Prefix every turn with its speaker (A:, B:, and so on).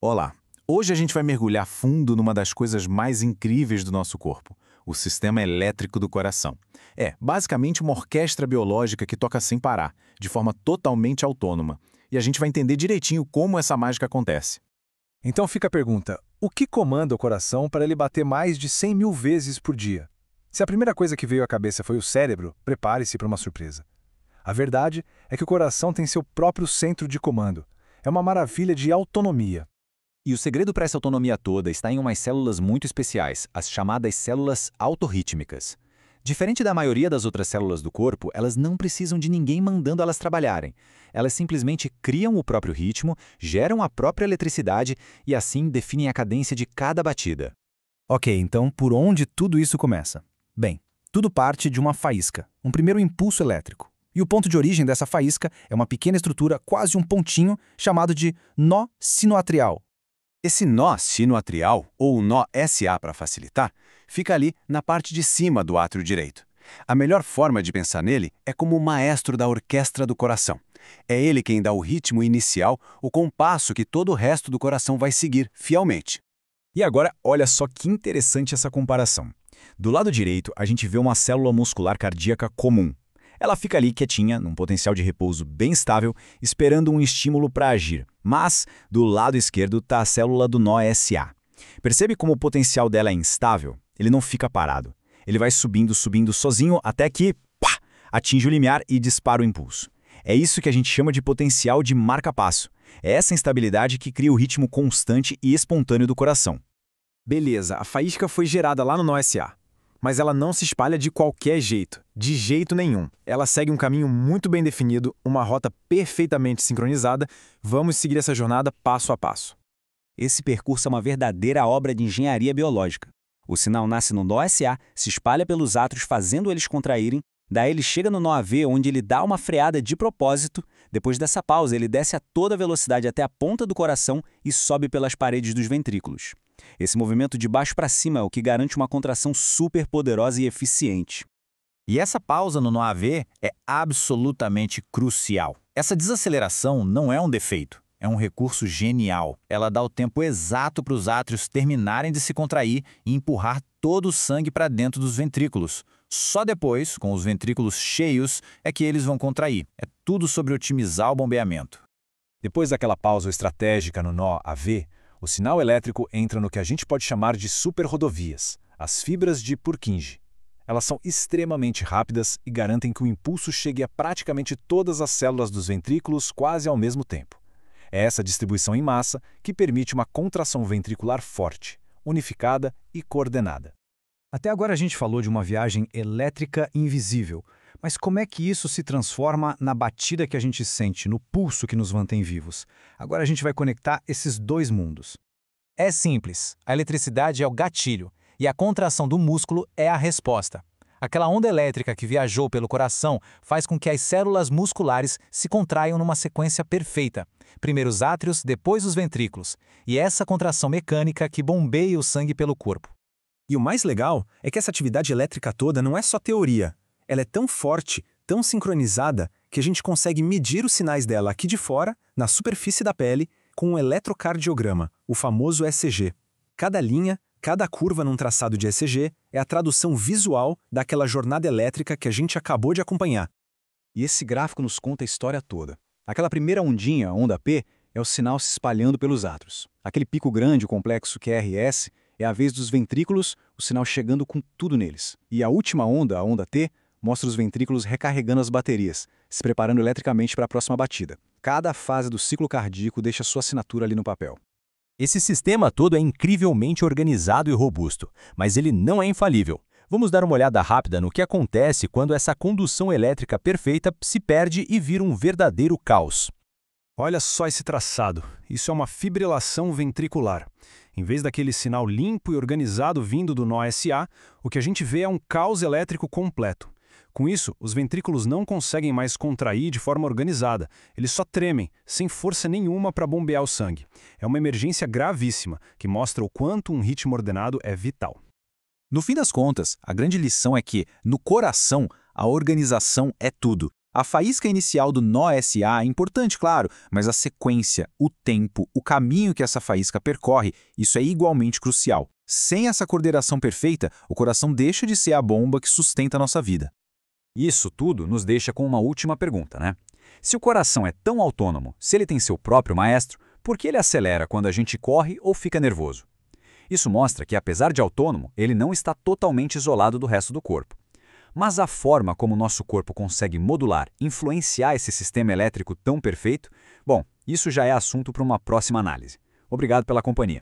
A: Olá! Hoje a gente vai mergulhar fundo numa das coisas mais incríveis do nosso corpo, o sistema elétrico do coração. É, basicamente uma orquestra biológica que toca sem parar, de forma totalmente autônoma. E a gente vai entender direitinho como essa mágica acontece.
B: Então fica a pergunta, o que comanda o coração para ele bater mais de 100 mil vezes por dia? Se a primeira coisa que veio à cabeça foi o cérebro, prepare-se para uma surpresa. A verdade é que o coração tem seu próprio centro de comando. É uma maravilha de autonomia.
C: E o segredo para essa autonomia toda está em umas células muito especiais, as chamadas células autorrítmicas. Diferente da maioria das outras células do corpo, elas não precisam de ninguém mandando elas trabalharem. Elas simplesmente criam o próprio ritmo, geram a própria eletricidade e assim definem a cadência de cada batida.
D: Ok, então por onde tudo isso começa? Bem, tudo parte de uma faísca, um primeiro impulso elétrico. E o ponto de origem dessa faísca é uma pequena estrutura, quase um pontinho, chamado de nó sinoatrial.
E: Esse nó sinoatrial, ou nó SA para facilitar, fica ali na parte de cima do átrio direito. A melhor forma de pensar nele é como o maestro da orquestra do coração. É ele quem dá o ritmo inicial, o compasso que todo o resto do coração vai seguir fielmente.
C: E agora, olha só que interessante essa comparação. Do lado direito, a gente vê uma célula muscular cardíaca comum. Ela fica ali quietinha, num potencial de repouso bem estável, esperando um estímulo para agir. Mas, do lado esquerdo está a célula do nó SA. Percebe como o potencial dela é instável? Ele não fica parado. Ele vai subindo, subindo sozinho até que, pá, atinge o limiar e dispara o impulso. É isso que a gente chama de potencial de marca-passo. É essa instabilidade que cria o ritmo constante e espontâneo do coração.
B: Beleza, a faísca foi gerada lá no nó SA. Mas ela não se espalha de qualquer jeito, de jeito nenhum. Ela segue um caminho muito bem definido, uma rota perfeitamente sincronizada. Vamos seguir essa jornada passo a passo.
C: Esse percurso é uma verdadeira obra de engenharia biológica. O sinal nasce no nó SA, se espalha pelos átrios fazendo eles contraírem, daí ele chega no nó AV, onde ele dá uma freada de propósito. Depois dessa pausa, ele desce a toda velocidade até a ponta do coração e sobe pelas paredes dos ventrículos. Esse movimento de baixo para cima é o que garante uma contração super poderosa e eficiente.
F: E essa pausa no nó AV é absolutamente crucial. Essa desaceleração não é um defeito, é um recurso genial. Ela dá o tempo exato para os átrios terminarem de se contrair e empurrar todo o sangue para dentro dos ventrículos. Só depois, com os ventrículos cheios, é que eles vão contrair. É tudo sobre otimizar o bombeamento.
B: Depois daquela pausa estratégica no nó AV, o sinal elétrico entra no que a gente pode chamar de superrodovias, as fibras de Purkinje. Elas são extremamente rápidas e garantem que o impulso chegue a praticamente todas as células dos ventrículos quase ao mesmo tempo. É essa distribuição em massa que permite uma contração ventricular forte, unificada e coordenada.
D: Até agora a gente falou de uma viagem elétrica invisível, mas como é que isso se transforma na batida que a gente sente, no pulso que nos mantém vivos? Agora a gente vai conectar esses dois mundos.
G: É simples, a eletricidade é o gatilho e a contração do músculo é a resposta. Aquela onda elétrica que viajou pelo coração faz com que as células musculares se contraiam numa sequência perfeita. Primeiro os átrios, depois os ventrículos. E é essa contração mecânica que bombeia o sangue pelo corpo.
B: E o mais legal é que essa atividade elétrica toda não é só teoria. Ela é tão forte, tão sincronizada, que a gente consegue medir os sinais dela aqui de fora, na superfície da pele, com um eletrocardiograma, o famoso ECG. Cada linha, cada curva num traçado de ECG é a tradução visual daquela jornada elétrica que a gente acabou de acompanhar.
D: E esse gráfico nos conta a história toda. Aquela primeira ondinha, a onda P, é o sinal se espalhando pelos átrios. Aquele pico grande, o complexo QRS, é a vez dos ventrículos, o sinal chegando com tudo neles. E a última onda, a onda T, mostra os ventrículos recarregando as baterias, se preparando eletricamente para a próxima batida. Cada fase do ciclo cardíaco deixa sua assinatura ali no papel.
H: Esse sistema todo é incrivelmente organizado e robusto, mas ele não é infalível. Vamos dar uma olhada rápida no que acontece quando essa condução elétrica perfeita se perde e vira um verdadeiro caos.
B: Olha só esse traçado. Isso é uma fibrilação ventricular. Em vez daquele sinal limpo e organizado vindo do nó SA, o que a gente vê é um caos elétrico completo. Com isso, os ventrículos não conseguem mais contrair de forma organizada. Eles só tremem, sem força nenhuma para bombear o sangue. É uma emergência gravíssima, que mostra o quanto um ritmo ordenado é vital.
C: No fim das contas, a grande lição é que, no coração, a organização é tudo. A faísca inicial do nó SA é importante, claro, mas a sequência, o tempo, o caminho que essa faísca percorre, isso é igualmente crucial. Sem essa coordenação perfeita, o coração deixa de ser a bomba que sustenta a nossa vida.
D: Isso tudo nos deixa com uma última pergunta, né? Se o coração é tão autônomo, se ele tem seu próprio maestro, por que ele acelera quando a gente corre ou fica nervoso? Isso mostra que, apesar de autônomo, ele não está totalmente isolado do resto do corpo. Mas a forma como o nosso corpo consegue modular, influenciar esse sistema elétrico tão perfeito, bom, isso já é assunto para uma próxima análise. Obrigado pela companhia.